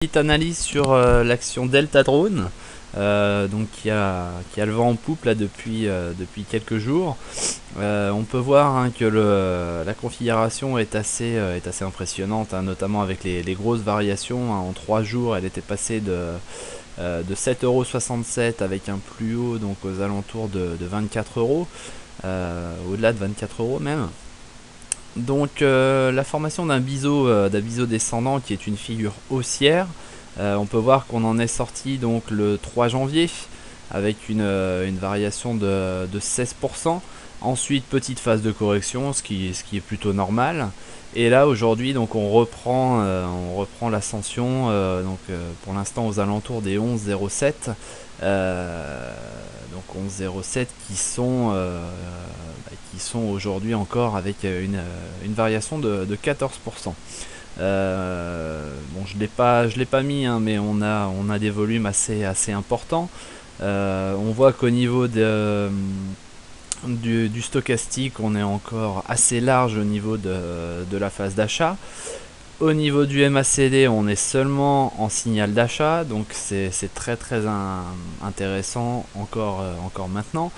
Petite analyse sur l'action Delta Drone, donc qui a le vent en poupe là depuis quelques jours. On peut voir que la configuration est assez impressionnante, notamment avec les grosses variations. En 3 jours, elle était passée de 7,67 € avec un plus haut donc aux alentours de 24 €, au-delà de 24 € même. Donc la formation d'un biseau descendant qui est une figure haussière, on peut voir qu'on en est sorti donc le 3 janvier avec une variation de 16%. Ensuite petite phase de correction, ce qui est plutôt normal. Et là aujourd'hui donc on reprend l'ascension, pour l'instant aux alentours des 11,07. Donc 11,07 qui sont aujourd'hui encore avec une variation de 14%. Bon, je l'ai pas mis, mais on a des volumes assez importants. On voit qu'au niveau du stochastique, on est encore assez large au niveau de la phase d'achat. Au niveau du MACD, on est seulement en signal d'achat, donc c'est très intéressant encore maintenant.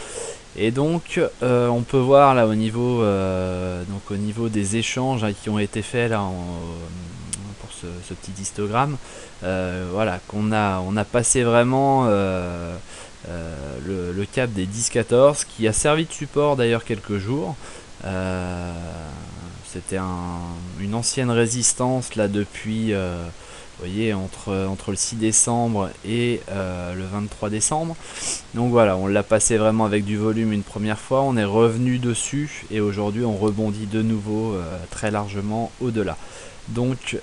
Et donc on peut voir là au niveau des échanges qui ont été faits là pour ce petit histogramme, voilà qu'on a passé vraiment le cap des 10-14 qui a servi de support d'ailleurs quelques jours. C'était une ancienne résistance là depuis vous voyez, entre le 6 décembre et le 23 décembre. Donc voilà, on l'a passé vraiment avec du volume une première fois, on est revenu dessus et aujourd'hui on rebondit de nouveau très largement au-delà. Donc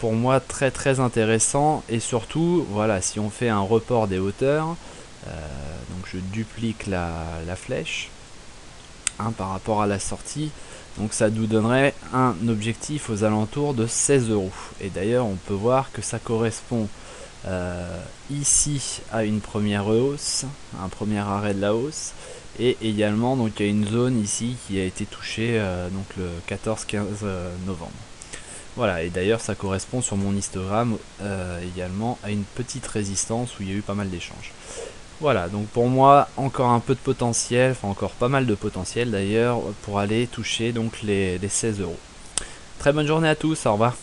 pour moi très intéressant, et surtout voilà, si on fait un report des hauteurs, donc je duplique la flèche par rapport à la sortie. Donc ça nous donnerait un objectif aux alentours de 16 €. Et d'ailleurs on peut voir que ça correspond ici à une première hausse, un premier arrêt de la hausse, et également donc il y a une zone ici qui a été touchée donc le 14-15 novembre. Voilà, et d'ailleurs ça correspond sur mon histogramme également à une petite résistance où il y a eu pas mal d'échanges. Voilà, donc pour moi encore un peu de potentiel, enfin encore pas mal de potentiel d'ailleurs, pour aller toucher donc les 16 €. Très bonne journée à tous, au revoir.